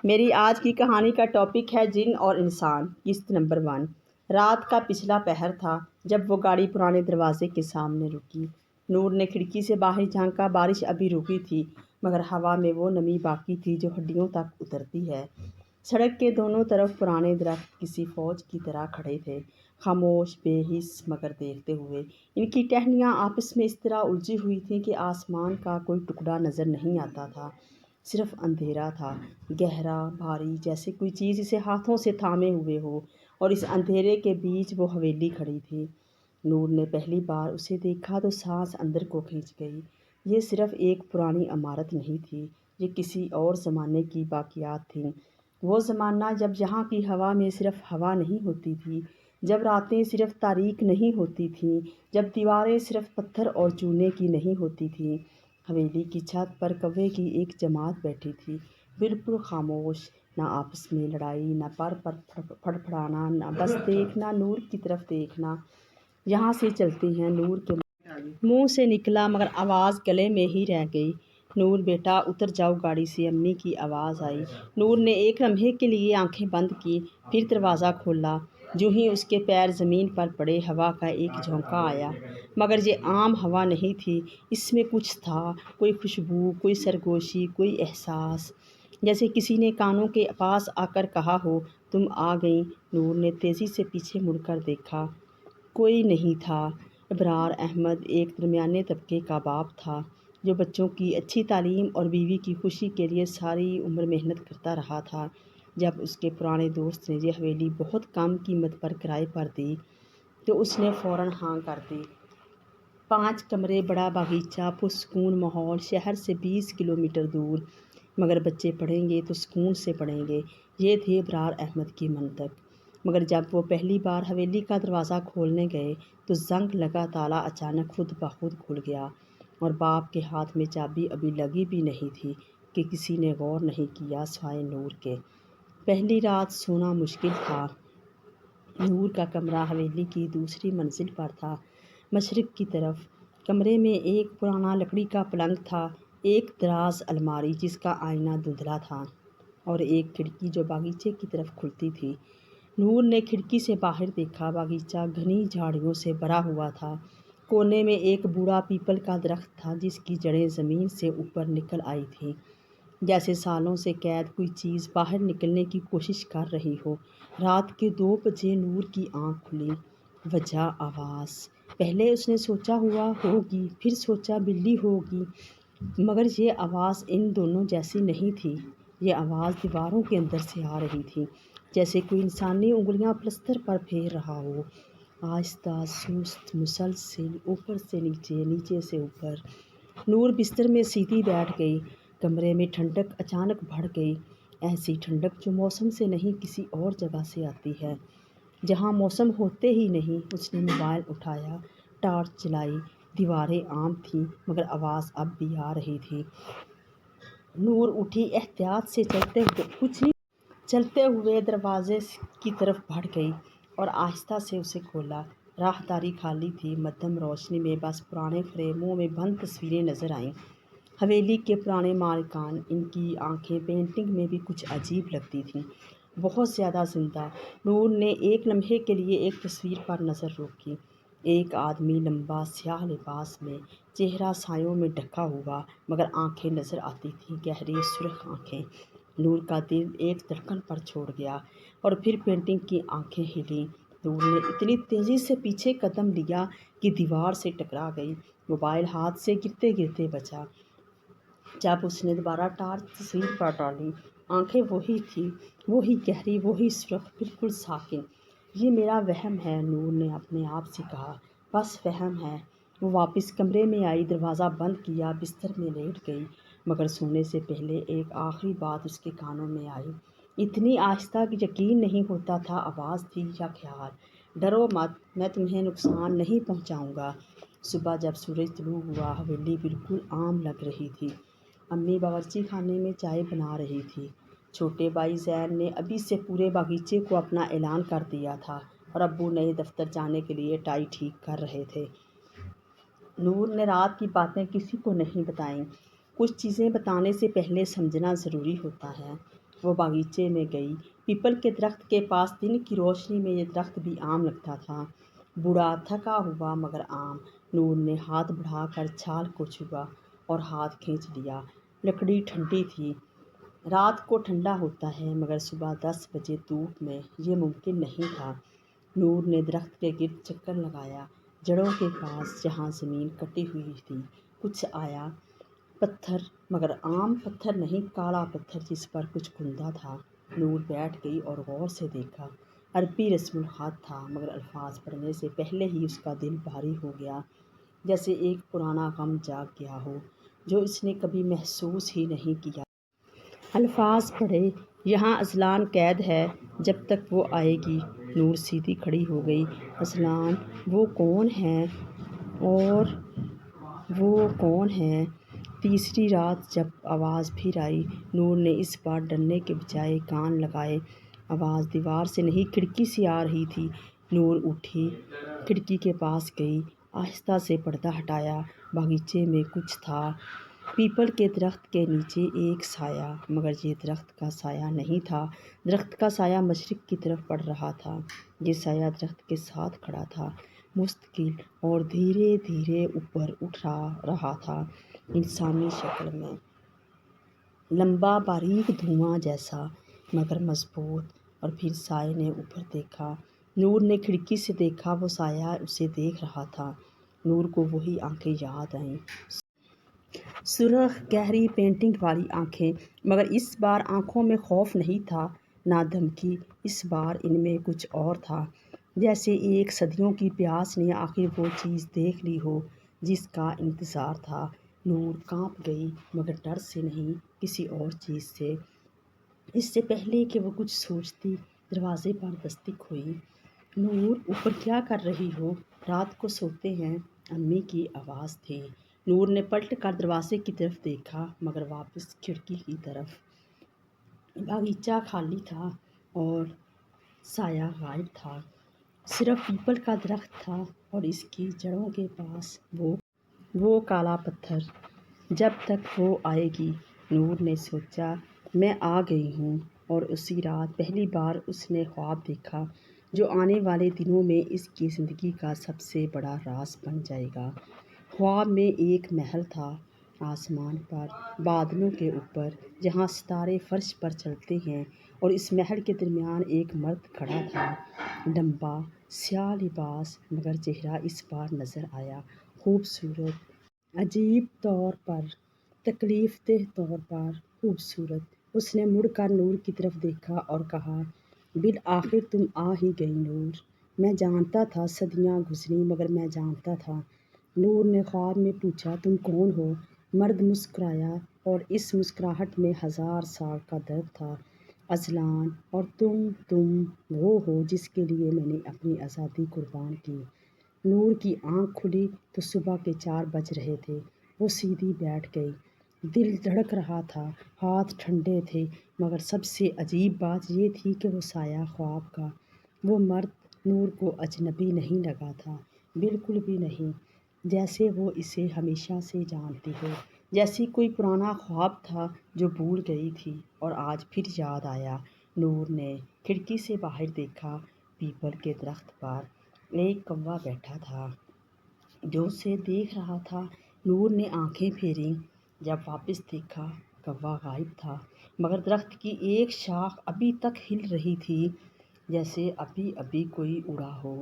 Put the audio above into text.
میری آج کی کہانی کا ٹاپک ہے جن اور انسان، قسط نمبر 1۔ رات کا پچھلا پہر تھا جب وہ گاڑی پرانے دروازے کے سامنے رکی۔ نور نے کھڑکی سے باہر جھانکا۔ بارش ابھی رکی تھی مگر ہوا میں وہ نمی باقی تھی جو ہڈیوں تک اترتی ہے۔ سڑک کے دونوں طرف پرانے درخت کسی فوج کی طرح کھڑے تھے، خاموش، بے حس مگر دیکھتے ہوئے۔ ان کی ٹہنیاں آپس میں اس طرح الجھی ہوئی تھیں کہ آسمان کا کوئی ٹکڑا نظر نہیں آتا تھا، صرف اندھیرا تھا، گہرا، بھاری، جیسے کوئی چیز اسے ہاتھوں سے تھامے ہوئے ہو، اور اس اندھیرے کے بیچ وہ حویلی کھڑی تھی۔ نور نے پہلی بار اسے دیکھا تو سانس اندر کو کھنچ گئی۔ یہ صرف ایک پرانی عمارت نہیں تھی، یہ کسی اور زمانے کی باقیات تھیں۔ وہ زمانہ جب یہاں کی ہوا میں صرف ہوا نہیں ہوتی تھی، جب راتیں صرف تاریک نہیں ہوتی تھیں، جب دیواریں صرف پتھر اور چونے کی نہیں ہوتی تھیں۔ حویلی کی چھت پر کوے کی ایک جماعت بیٹھی تھی، بالکل خاموش، نہ آپس میں لڑائی، نہ پر پھڑپھڑانا، نہ بس دیکھنا، نور کی طرف دیکھنا۔ یہاں سے چلتی ہیں، نور کے منہ سے نکلا مگر آواز گلے میں ہی رہ گئی۔ نور بیٹا اتر جاؤ گاڑی سے، امی کی آواز آئی۔ نور نے ایک لمحے کے لیے آنکھیں بند کی، پھر دروازہ کھولا۔ جو ہی اس کے پیر زمین پر پڑے، ہوا کا ایک جھونکا آیا، مگر یہ عام ہوا نہیں تھی، اس میں کچھ تھا، کوئی خوشبو، کوئی سرگوشی، کوئی احساس، جیسے کسی نے کانوں کے پاس آ کر کہا ہو، تم آ گئیں۔ نور نے تیزی سے پیچھے مڑ کر دیکھا، کوئی نہیں تھا۔ ابرار احمد ایک درمیانے طبقے کا باپ تھا جو بچوں کی اچھی تعلیم اور بیوی کی خوشی کے لیے ساری عمر محنت کرتا رہا تھا۔ جب اس کے پرانے دوست نے یہ حویلی بہت کم قیمت پر کرائے پر دی تو اس نے فوراً ہاں کر دی۔ 5 کمرے، بڑا باغیچہ، پرسکون ماحول، شہر سے 20 کلومیٹر دور، مگر بچے پڑھیں گے تو سکون سے پڑھیں گے، یہ تھی ابرار احمد کی منطق۔ مگر جب وہ پہلی بار حویلی کا دروازہ کھولنے گئے تو زنگ لگا تالا اچانک خود بخود کھل گیا، اور باپ کے ہاتھ میں چابی ابھی لگی بھی نہیں تھی کہ کسی نے غور نہیں کیا سوائے نور کے۔ پہلی رات سونا مشکل تھا۔ نور کا کمرہ حویلی کی دوسری منزل پر تھا، مشرق کی طرف۔ کمرے میں ایک پرانا لکڑی کا پلنگ تھا، ایک دراز الماری جس کا آئینہ دھندلا تھا، اور ایک کھڑکی جو باغیچے کی طرف کھلتی تھی۔ نور نے کھڑکی سے باہر دیکھا۔ باغیچہ گھنی جھاڑیوں سے بھرا ہوا تھا۔ کونے میں ایک بوڑھا پیپل کا درخت تھا جس کی جڑیں زمین سے اوپر نکل آئی تھیں، جیسے سالوں سے قید کوئی چیز باہر نکلنے کی کوشش کر رہی ہو۔ رات کے 2 بجے نور کی آنکھ کھلی۔ وجہ آواز۔ پہلے اس نے سوچا ہوا ہوگی، پھر سوچا بلی ہوگی، مگر یہ آواز ان دونوں جیسی نہیں تھی۔ یہ آواز دیواروں کے اندر سے آ رہی تھی، جیسے کوئی انسانی انگلیاں پلستر پر پھیر رہا ہو، آہستہ، سست، مسلسل، اوپر سے نیچے، نیچے سے اوپر۔ نور بستر میں سیدھی بیٹھ گئی۔ کمرے میں ٹھنڈک اچانک بڑھ گئی، ایسی ٹھنڈک جو موسم سے نہیں کسی اور جگہ سے آتی ہے، جہاں موسم ہوتے ہی نہیں۔ اس نے موبائل اٹھایا، ٹارچ جلائی۔ دیواریں عام تھیں مگر آواز اب بھی آ رہی تھی۔ نور اٹھی، احتیاط سے چلتے ہوئے دروازے کی طرف بڑھ گئی اور آہستہ سے اسے کھولا۔ راہداری خالی تھی، مدھم روشنی میں بس پرانے فریموں میں بند تصویریں نظر آئیں، حویلی کے پرانے مالکان۔ ان کی آنکھیں پینٹنگ میں بھی کچھ عجیب لگتی تھیں، بہت زیادہ زندہ۔ نور نے ایک لمحے کے لیے ایک تصویر پر نظر روکی۔ ایک آدمی، لمبا سیاہ لباس میں، چہرہ سایوں میں ڈھکا ہوا، مگر آنکھیں نظر آتی تھیں، گہری سرخ آنکھیں۔ نور کا دل ایک دھڑکن پر چھوڑ گیا، اور پھر پینٹنگ کی آنکھیں ہلیں۔ نور نے اتنی تیزی سے پیچھے قدم لیا کہ دیوار سے ٹکرا گئی۔ موبائل ہاتھ سے گرتے گرتے بچا۔ جب اس نے دوبارہ ٹارچ تصویر پر ڈالی، آنکھیں وہی تھیں، وہی گہری، وہی سرخ، بالکل ساکن۔ یہ میرا وہم ہے، نور نے اپنے آپ سے کہا، بس وہم ہے۔ وہ واپس کمرے میں آئی، دروازہ بند کیا، بستر میں لیٹ گئی، مگر سونے سے پہلے ایک آخری بات اس کے کانوں میں آئی، اتنی آہستہ کہ یقین نہیں ہوتا تھا آواز تھی یا خیال۔ ڈرو مت، میں تمہیں نقصان نہیں پہنچاؤں گا۔ صبح جب سورج طلوع ہوا، حویلی بالکل عام لگ رہی تھی۔ امی باورچی خانے میں چائے بنا رہی تھی۔ چھوٹے بھائی زین نے ابھی سے پورے باغیچے کو اپنا اعلان کر دیا تھا، اور ابو نئے دفتر جانے کے لیے ٹائی ٹھیک کر رہے تھے۔ نور نے رات کی باتیں کسی کو نہیں بتائیں۔ کچھ چیزیں بتانے سے پہلے سمجھنا ضروری ہوتا ہے۔ وہ باغیچے میں گئی۔ پیپل کے درخت کے پاس دن کی روشنی میں یہ درخت بھی آم لگتا تھا، بوڑھا، تھکا ہوا مگر عام۔ نور نے ہاتھ بڑھا کر چھال کو چھوا اور ہاتھ کھینچ لیا۔ لکڑی ٹھنڈی تھی۔ رات کو ٹھنڈا ہوتا ہے مگر صبح 10 بجے دھوپ میں یہ ممکن نہیں تھا۔ نور نے درخت کے گرد چکر لگایا، جڑوں کے پاس جہاں زمین کٹی ہوئی تھی۔ کچھ آیا، پتھر، مگر عام پتھر نہیں، کالا پتھر جس پر کچھ گھندا تھا۔ نور بیٹھ گئی اور غور سے دیکھا۔ عربی رسم الخط تھا مگر الفاظ پڑھنے سے پہلے ہی اس کا دل بھاری ہو گیا، جیسے ایک پرانا غم جاگ گیا ہو جو اس نے کبھی محسوس ہی نہیں کیا۔ الفاظ پڑھے، یہاں اذلان قید ہے جب تک وہ آئے گی۔ نور سیدھی کھڑی ہو گئی۔ اذلان، وہ کون ہے اور وہ کون ہے؟ تیسری رات جب آواز پھر آئی، نور نے اس بار ڈرنے کے بجائے کان لگائے۔ آواز دیوار سے نہیں کھڑکی سے آ رہی تھی۔ نور اٹھی، کھڑکی کے پاس گئی، آہستہ سے پردہ ہٹایا۔ باغیچے میں کچھ تھا، پیپل کے درخت کے نیچے ایک سایہ، مگر یہ درخت کا سایہ نہیں تھا۔ درخت کا سایہ مشرق کی طرف پڑ رہا تھا۔ یہ سایہ درخت کے ساتھ کھڑا تھا، مستقل اور دھیرے دھیرے اوپر اٹھ رہا تھا، انسانی شکل میں، لمبا باریک دھواں جیسا مگر مضبوط۔ اور پھر سائے نے اوپر دیکھا۔ نور نے کھڑکی سے دیکھا، وہ سایہ اسے دیکھ رہا تھا۔ نور کو وہی آنکھیں یاد آئیں، سرخ گہری پینٹنگ والی آنکھیں، مگر اس بار آنکھوں میں خوف نہیں تھا، نہ دھمکی۔ اس بار ان میں کچھ اور تھا، جیسے ایک صدیوں کی پیاس نے آخر وہ چیز دیکھ لی ہو جس کا انتظار تھا۔ نور کانپ گئی، مگر ڈر سے نہیں، کسی اور چیز سے۔ اس سے پہلے کہ وہ کچھ سوچتی، دروازے پر دستک ہوئی۔ نور، اوپر کیا کر رہی ہو؟ رات کو سوتے ہیں، امی کی آواز تھی۔ نور نے پلٹ کر دروازے کی طرف دیکھا، مگر واپس کھڑکی کی طرف۔ باغیچہ خالی تھا اور سایہ غائب تھا، صرف پیپل کا درخت تھا اور اس کی جڑوں کے پاس وہ کالا پتھر۔ جب تک وہ آئے گی، نور نے سوچا، میں آ گئی ہوں۔ اور اسی رات پہلی بار اس نے خواب دیکھا جو آنے والے دنوں میں اس کی زندگی کا سب سے بڑا راز بن جائے گا۔ خواب میں ایک محل تھا، آسمان پر، بادلوں کے اوپر، جہاں ستارے فرش پر چلتے ہیں، اور اس محل کے درمیان ایک مرد کھڑا تھا، لمبا، سیاہ لباس، مگر چہرہ اس بار نظر آیا خوبصورت، عجیب طور پر، تکلیف دہ طور پر خوبصورت۔ اس نے مڑ کر نور کی طرف دیکھا اور کہا، بالآخر تم آ ہی گئی نور، میں جانتا تھا، صدیاں گزری مگر میں جانتا تھا۔ نور نے خواب میں پوچھا، تم کون ہو؟ مرد مسکرایا اور اس مسکراہٹ میں 1000 سال کا درد تھا۔ اذلان، اور تم وہ ہو جس کے لیے میں نے اپنی آزادی قربان کی۔ نور کی آنکھ کھلی تو صبح کے 4 بج رہے تھے۔ وہ سیدھی بیٹھ گئی، دل دھڑک رہا تھا، ہاتھ ٹھنڈے تھے، مگر سب سے عجیب بات یہ تھی کہ وہ سایہ خواب کا، وہ مرد نور کو اجنبی نہیں لگا تھا، بالکل بھی نہیں، جیسے وہ اسے ہمیشہ سے جانتی ہو، جیسی کوئی پرانا خواب تھا جو بھول گئی تھی اور آج پھر یاد آیا۔ نور نے کھڑکی سے باہر دیکھا، پیپل کے درخت پر ایک کوا بیٹھا تھا جو اسے دیکھ رہا تھا۔ نور نے آنکھیں پھیریں، جب واپس دیکھا، کوا غائب تھا، مگر درخت کی ایک شاخ ابھی تک ہل رہی تھی، جیسے ابھی ابھی کوئی اڑا ہو۔